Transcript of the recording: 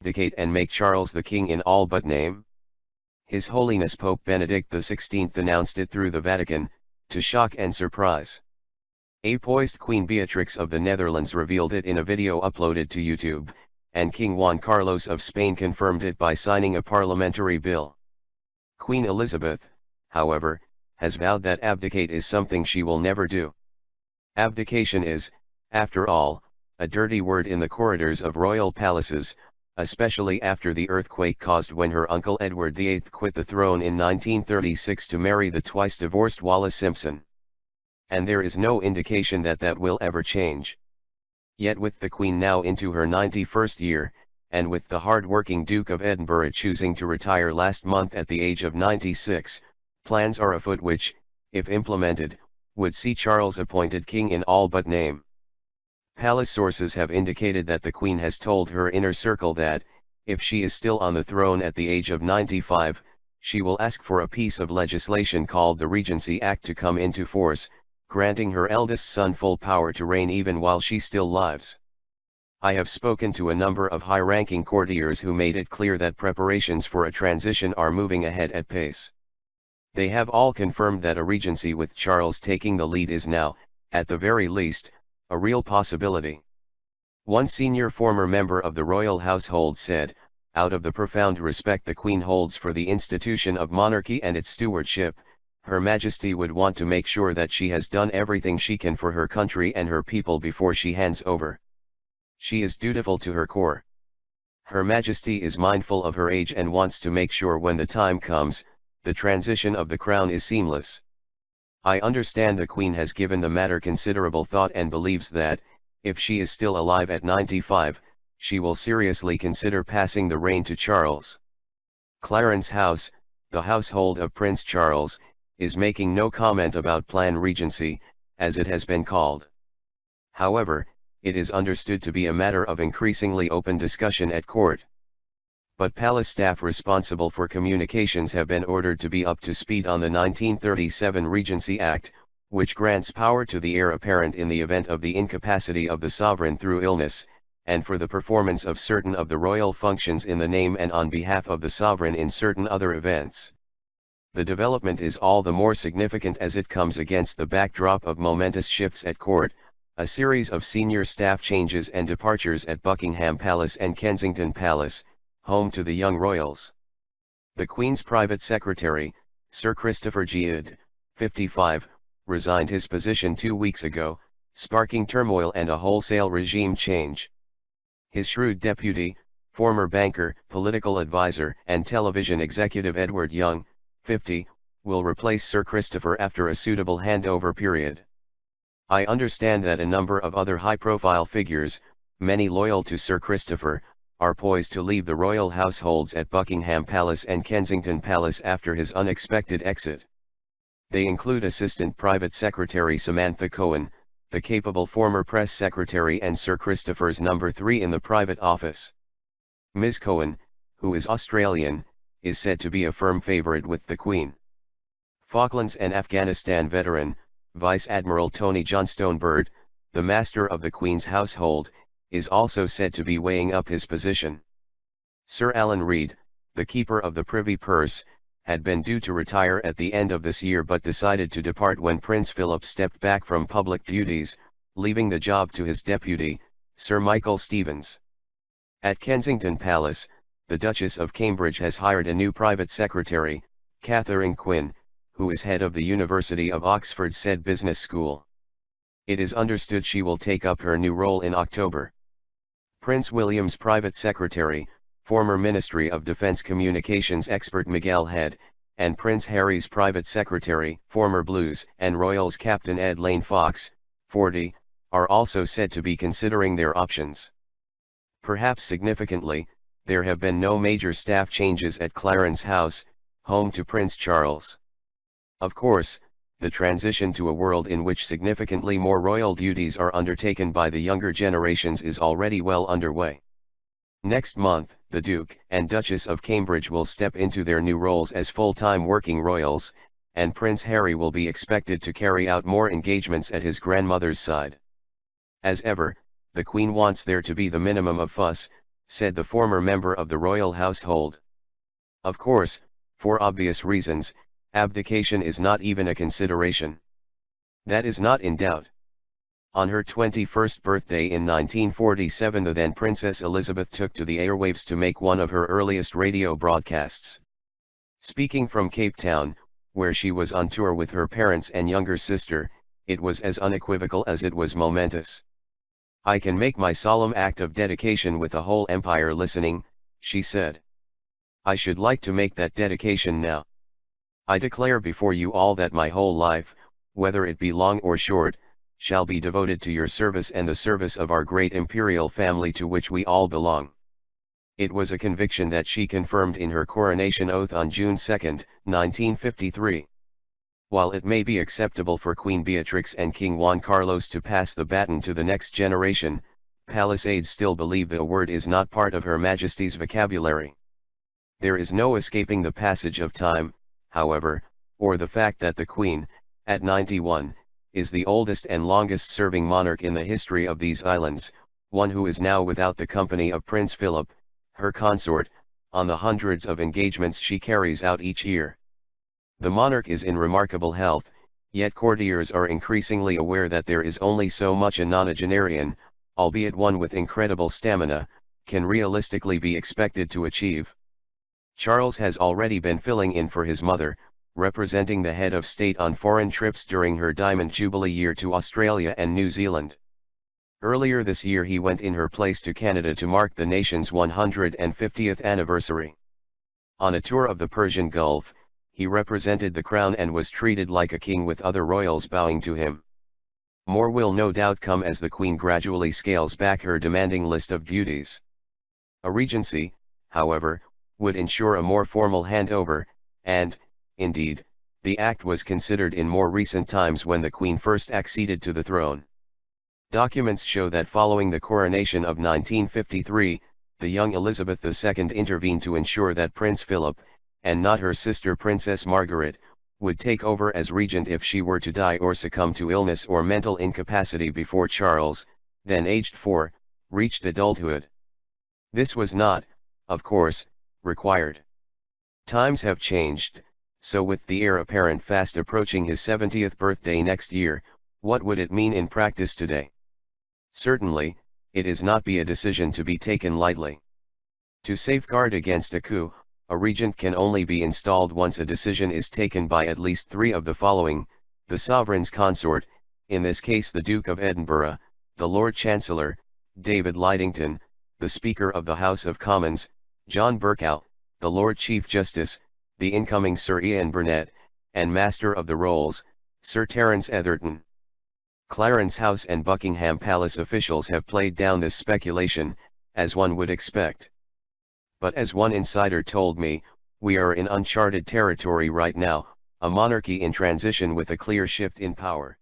abdicate and make Charles the king in all but name? His Holiness Pope Benedict XVI announced it through the Vatican, to shock and surprise. A poised Queen Beatrix of the Netherlands revealed it in a video uploaded to YouTube, and King Juan Carlos of Spain confirmed it by signing a parliamentary bill. Queen Elizabeth, however, has vowed that abdicate is something she will never do. Abdication is, after all, a dirty word in the corridors of royal palaces, especially after the earthquake caused when her uncle Edward VIII quit the throne in 1936 to marry the twice-divorced Wallis Simpson. And there is no indication that that will ever change. Yet with the Queen now into her 91st year, and with the hard-working Duke of Edinburgh choosing to retire last month at the age of 96, plans are afoot which, if implemented, would see Charles appointed king in all but name. Palace sources have indicated that the Queen has told her inner circle that, if she is still on the throne at the age of 95, she will ask for a piece of legislation called the Regency Act to come into force, granting her eldest son full power to reign even while she still lives. I have spoken to a number of high-ranking courtiers who made it clear that preparations for a transition are moving ahead at pace. They have all confirmed that a regency with Charles taking the lead is now, at the very least, a real possibility. One senior former member of the royal household said, out of the profound respect the Queen holds for the institution of monarchy and its stewardship, Her Majesty would want to make sure that she has done everything she can for her country and her people before she hands over. She is dutiful to her core. Her Majesty is mindful of her age and wants to make sure when the time comes, the transition of the crown is seamless. I understand the Queen has given the matter considerable thought and believes that, if she is still alive at 95, she will seriously consider passing the reign to Charles. Clarence House, the household of Prince Charles, is making no comment about Plan Regency, as it has been called. However, it is understood to be a matter of increasingly open discussion at court. But palace staff responsible for communications have been ordered to be up to speed on the 1937 Regency Act, which grants power to the heir apparent in the event of the incapacity of the sovereign through illness, and for the performance of certain of the royal functions in the name and on behalf of the sovereign in certain other events. The development is all the more significant as it comes against the backdrop of momentous shifts at court, a series of senior staff changes and departures at Buckingham Palace and Kensington Palace, home to the young royals. The Queen's private secretary, Sir Christopher Gide, 55, resigned his position 2 weeks ago, sparking turmoil and a wholesale regime change. His shrewd deputy, former banker, political advisor and television executive Edward Young, 50, will replace Sir Christopher after a suitable handover period. I understand that a number of other high-profile figures, many loyal to Sir Christopher, are poised to leave the royal households at Buckingham Palace and Kensington Palace after his unexpected exit. They include Assistant Private Secretary Samantha Cohen, the capable former press secretary and Sir Christopher's number 3 in the private office. Ms. Cohen, who is Australian, is said to be a firm favourite with the Queen. Falklands and Afghanistan veteran, Vice Admiral Tony Johnstone Bird, the master of the Queen's household, is also said to be weighing up his position. Sir Alan Reid, the keeper of the Privy Purse, had been due to retire at the end of this year but decided to depart when Prince Philip stepped back from public duties, leaving the job to his deputy, Sir Michael Stevens. At Kensington Palace, the Duchess of Cambridge has hired a new private secretary, Catherine Quinn, who is head of the University of Oxford said business school. It is understood she will take up her new role in October. Prince William's private secretary, former Ministry of Defence communications expert Miguel Head, and Prince Harry's private secretary, former Blues and Royals captain Ed Lane Fox, 40, are also said to be considering their options. Perhaps significantly, there have been no major staff changes at Clarence House, home to Prince Charles. Of course, the transition to a world in which significantly more royal duties are undertaken by the younger generations is already well underway. Next month, the Duke and Duchess of Cambridge will step into their new roles as full-time working royals, and Prince Harry will be expected to carry out more engagements at his grandmother's side. As ever, the Queen wants there to be the minimum of fuss, said the former member of the royal household. Of course, for obvious reasons, abdication is not even a consideration. That is not in doubt. On her 21st birthday in 1947, the then Princess Elizabeth took to the airwaves to make one of her earliest radio broadcasts. Speaking from Cape Town, where she was on tour with her parents and younger sister, it was as unequivocal as it was momentous. "I can make my solemn act of dedication with a whole empire listening," she said. "I should like to make that dedication now. I declare before you all that my whole life, whether it be long or short, shall be devoted to your service and the service of our great imperial family to which we all belong." It was a conviction that she confirmed in her coronation oath on June 2, 1953. While it may be acceptable for Queen Beatrix and King Juan Carlos to pass the baton to the next generation, palace aides still believe the word is not part of Her Majesty's vocabulary. There is no escaping the passage of time, however, or the fact that the Queen, at 91, is the oldest and longest-serving monarch in the history of these islands, one who is now without the company of Prince Philip, her consort, on the hundreds of engagements she carries out each year. The monarch is in remarkable health, yet courtiers are increasingly aware that there is only so much a nonagenarian, albeit one with incredible stamina, can realistically be expected to achieve. Charles has already been filling in for his mother, representing the head of state on foreign trips during her Diamond Jubilee year to Australia and New Zealand. Earlier this year he went in her place to Canada to mark the nation's 150th anniversary. On a tour of the Persian Gulf, he represented the crown and was treated like a king, with other royals bowing to him. More will no doubt come as the Queen gradually scales back her demanding list of duties. A regency, however, would ensure a more formal handover, and, indeed, the act was considered in more recent times when the Queen first acceded to the throne. Documents show that following the coronation of 1953, the young Elizabeth II intervened to ensure that Prince Philip, and not her sister Princess Margaret, would take over as regent if she were to die or succumb to illness or mental incapacity before Charles, then aged 4, reached adulthood. This was not, of course, required. Times have changed, so with the heir apparent fast approaching his 70th birthday next year, what would it mean in practice today? Certainly, it is not a decision to be taken lightly. To safeguard against a coup, a regent can only be installed once a decision is taken by at least 3 of the following: the sovereign's consort, in this case the Duke of Edinburgh, the Lord Chancellor, David Lidington, the Speaker of the House of Commons, John Bercow, the Lord Chief Justice, the incoming Sir Ian Burnett, and Master of the Rolls, Sir Terence Etherton. Clarence House and Buckingham Palace officials have played down this speculation, as one would expect. But as one insider told me, we are in uncharted territory right now, a monarchy in transition with a clear shift in power.